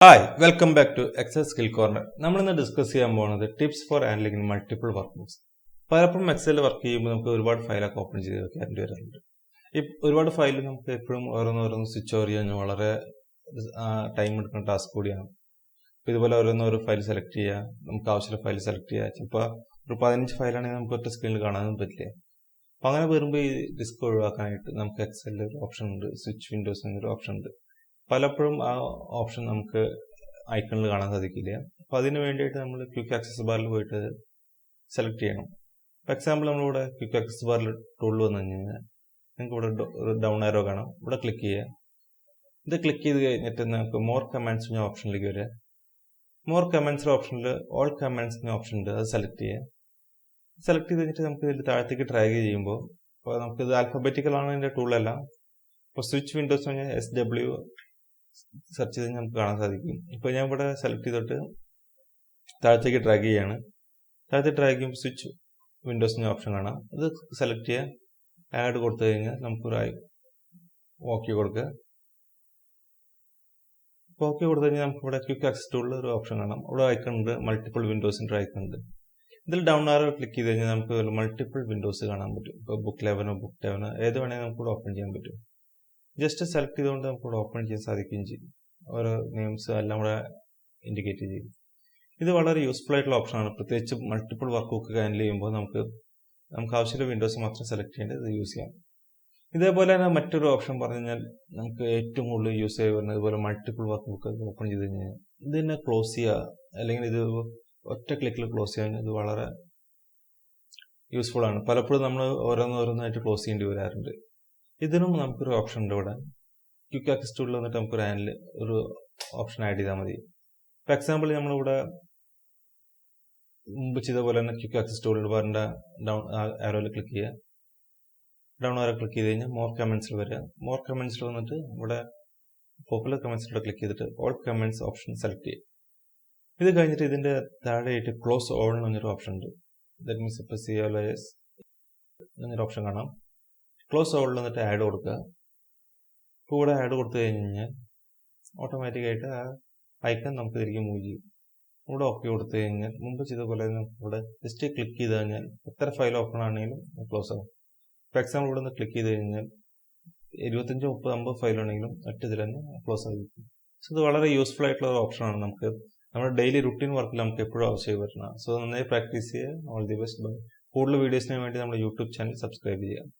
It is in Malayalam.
Hi welcome back to Excel skill corner. നമ്മളിന്ന് ഡിസ്കസ് ചെയ്യാൻ പോകുന്നത് tips for handling multiple workbooks. പലപ്പോഴും എക്സലിൽ വർക്ക് ചെയ്യുമ്പോൾ നമുക്ക് ഒരുപാട് ഫയലൊക്കെ ഓപ്പൺ ചെയ്ത് വെക്കേണ്ടി വരാറുണ്ട്. ഈ ഒരുപാട് ഫയൽ നമുക്ക് എപ്പോഴും ഓരോന്ന് സ്വിച്ച് ഓവർ ചെയ്യാൻ വളരെ ടൈം എടുക്കുന്ന ടാസ്ക് കൂടിയാണ്. അപ്പോൾ ഇതുപോലെ ഓരോ ഫയൽ സെലക്ട് ചെയ്യുക, നമുക്ക് ആവശ്യമുള്ള ഫയൽ സെലക്ട് ചെയ്യുക. ചിലപ്പോൾ ഒരു 15 ഫയലാണെങ്കിൽ നമുക്ക് ഒറ്റ സ്ക്രീനിൽ കാണാനൊന്നും പറ്റില്ല. അപ്പോൾ അങ്ങനെ വരുമ്പോൾ ഈ റിസ്ക് ഒഴിവാക്കാനായിട്ട് നമുക്ക് എക്സലിൽ ഒരു ഓപ്ഷൻ ഉണ്ട്, സ്വിച്ച് വിൻഡോസ് എന്നൊരു ഓപ്ഷൻ ഉണ്ട്. പലപ്പോഴും ആ ഓപ്ഷൻ നമുക്ക് ഐക്കണിൽ കാണാൻ സാധിക്കില്ല. അപ്പോൾ അതിന് വേണ്ടിയിട്ട് നമ്മൾ ക്വിക്ക് ആക്സസ് ബാറിൽ പോയിട്ട് സെലക്ട് ചെയ്യണം. ഫോർ എക്സാമ്പിൾ നമ്മളിവിടെ ക്വിക്ക് ആക്സസ് ബാറിൽ ടൂളിൽ വന്നു കഴിഞ്ഞാൽ നിങ്ങൾക്ക് ഇവിടെ ഒരു ഡൗൺ ആരോ കാണാം. ഇവിടെ ക്ലിക്ക് ചെയ്യുക. ഇത് ക്ലിക്ക് ചെയ്ത് കഴിഞ്ഞിട്ട് നമുക്ക് മോർ കമാൻഡ്സ് എന്ന ഓപ്ഷനിലേക്ക് വരിക. മോർ കമാൻഡ്സ് ഓപ്ഷനിൽ ഓൾ കമാൻഡ്സ് എന്ന ഓപ്ഷൻ ഉണ്ട്, അത് സെലക്ട് ചെയ്യുക. സെലക്ട് ചെയ്ത് കഴിഞ്ഞിട്ട് നമുക്ക് ഇതിൽ താഴത്തേക്ക് ഡ്രാഗ് ചെയ്യുമ്പോൾ അപ്പോൾ നമുക്കിത് ആൽഫബറ്റിക്കൽ ആണ് ഇതിൻ്റെ ടൂളല്ല. ഇപ്പോൾ സ്വിച്ച് വിൻഡോസ് പറഞ്ഞാൽ SW സെർച്ച് ചെയ്ത് നമുക്ക് കാണാൻ സാധിക്കും. ഇപ്പോൾ ഞാൻ ഇവിടെ സെലക്ട് ചെയ്തിട്ട് താഴത്തേക്ക് ഡ്രാഗ് ചെയ്യാണ്. താഴത്തേക്ക് ഡ്രാഗ് ചെയ്യുമ്പോൾ സ്വിച്ച് വിൻഡോസിൻ്റെ ഓപ്ഷൻ കാണാം, അത് സെലക്ട് ചെയ്യുക. ആഡ് കൊടുത്തു കഴിഞ്ഞാൽ നമുക്കൊരു ഓക്കെ കൊടുക്കുക. ഇപ്പോൾ ഓക്കെ കൊടുത്തു കഴിഞ്ഞാൽ നമുക്ക് ഇവിടെ ക്വിക്ക് ആക്സസ് ടൂളിൽ ഒരു ഓപ്ഷൻ കാണാം. ഇവിടെ ഐക്കൺ ഉണ്ട്, മൾട്ടിപ്പിൾ വിൻഡോസിൻ്റെ ഐക്കൺ ഉണ്ട്. ഇതിൽ ഡൗൺ ആരോ ക്ലിക്ക് ചെയ്ത് കഴിഞ്ഞാൽ നമുക്ക് മൾട്ടിപ്പിൾ വിൻഡോസ് കാണാൻ പറ്റും. ഇപ്പോൾ ബുക്ക് 11 ഏത് വേണമെങ്കിൽ നമുക്ക് ഇവിടെ ഓപ്പൺ ചെയ്യാൻ പറ്റും. ജസ്റ്റ് സെലക്ട് ചെയ്തുകൊണ്ട് നമുക്ക് ഇവിടെ ഓപ്പൺ ചെയ്യാൻ സാധിക്കുകയും ചെയ്യും. ഓരോ നെയിംസ് എല്ലാം കൂടെ ഇൻഡിക്കേറ്റ് ചെയ്യും. ഇത് വളരെ യൂസ്ഫുൾ ആയിട്ടുള്ള ഓപ്ഷനാണ്, പ്രത്യേകിച്ച് മൾട്ടിപ്പിൾ വർക്ക് ബുക്ക് ഹാൻഡിൽ ചെയ്യുമ്പോൾ നമുക്ക് ആവശ്യമുള്ള വിൻഡോസ് മാത്രം സെലക്ട് ചെയ്യേണ്ടത് ഇത് യൂസ് ചെയ്യാം. ഇതേപോലെ തന്നെ മറ്റൊരു ഓപ്ഷൻ പറഞ്ഞു കഴിഞ്ഞാൽ നമുക്ക് ഏറ്റവും കൂടുതൽ യൂസ് ചെയ്ത് വരുന്നത് ഇതുപോലെ മൾട്ടിപ്പിൾ വർക്ക് ബുക്ക് ഓപ്പൺ ചെയ്ത് കഴിഞ്ഞാൽ ഇതിനെ ക്ലോസ് ചെയ്യുക, അല്ലെങ്കിൽ ഇത് ഒറ്റ ക്ലിക്കിൽ ക്ലോസ് ചെയ്യാൻ ഇത് വളരെ യൂസ്ഫുൾ ആണ്. പലപ്പോഴും നമ്മൾ ഓരോന്നായിട്ട് ക്ലോസ് ചെയ്യേണ്ടി വരാറുണ്ട്. ഇതിനും നമുക്കൊരു ഓപ്ഷൻ ഉണ്ട് ഇവിടെ. ക്വിക്ക് ആക്സസ് ടൂളിൽ വന്നിട്ട് നമുക്കൊരു ഒരു ഓപ്ഷൻ ആഡ് ചെയ്താൽ മതി. ഫോർ എക്സാമ്പിൾ നമ്മളിവിടെ മുമ്പ് ചെയ്ത പോലെ തന്നെ ക്വിക്ക് ആക്സസ് ടൂളിൽ ബാറിൻ്റെ ഡൗൺ ആരോയിൽ ക്ലിക്ക് ചെയ്യുക. ഡൗൺ ആരോ ക്ലിക്ക് ചെയ്ത് കഴിഞ്ഞാൽ മോർ കമൻസിൽ വരിക. മോർ കമൻസിൽ വന്നിട്ട് ഇവിടെ പോപ്പുലർ കമൻസിലൂടെ ക്ലിക്ക് ചെയ്തിട്ട് ഓൾ കമൻസ് ഓപ്ഷൻ സെലക്ട് ചെയ്യുക. ഇത് കഴിഞ്ഞിട്ട് ഇതിൻ്റെ താഴെയായിട്ട് ക്ലോസ് ഓൾ എന്നൊരു ഓപ്ഷൻ ഉണ്ട്. ദാറ്റ് മീൻസ് ഇപ്പോൾ CLS എന്നൊരു ഓപ്ഷൻ കാണാം. ക്ലോസ് ഓളിൽ വന്നിട്ട് ആഡ് കൊടുക്കുക. കൂടെ ആഡ് കൊടുത്തു കഴിഞ്ഞാൽ ഓട്ടോമാറ്റിക്കായിട്ട് ആ ഐക്കൺ നമുക്ക് തിരികെ മൂവ് ചെയ്യും. ഇവിടെ ഓക്കെ കൊടുത്തു കഴിഞ്ഞാൽ മുമ്പ് ചെയ്ത പോലെ ഇവിടെ ജസ്റ്റ് ക്ലിക്ക് ചെയ്ത് കഴിഞ്ഞാൽ എത്ര ഫയൽ ഓപ്പൺ ആണെങ്കിലും ക്ലോസ് ആകും. ഫോർ എക്സാമ്പിൾ ഇവിടെ നിന്ന് ക്ലിക്ക് ചെയ്ത് കഴിഞ്ഞാൽ 25, 30, 50 ഫയലാണെങ്കിലും ഒറ്റ ഇതിൽ തന്നെ ക്ലോസ് ആയിരിക്കും. സോ ഇത് വളരെ യൂസ്ഫുൾ ആയിട്ടുള്ള ഒരു ഓപ്ഷനാണ്. നമ്മുടെ ഡെയിലി റുട്ടീൻ വർക്കിൽ നമുക്ക് എപ്പോഴും ആവശ്യമായി വരുന്നത്. സോ നന്നായി പ്രാക്ടീസ് ചെയ്യുക. All the best. കൂടുതൽ വീഡിയോസിന് വേണ്ടി നമ്മുടെ യൂട്യൂബ് ചാനൽ സബ്സ്ക്രൈബ് ചെയ്യുക.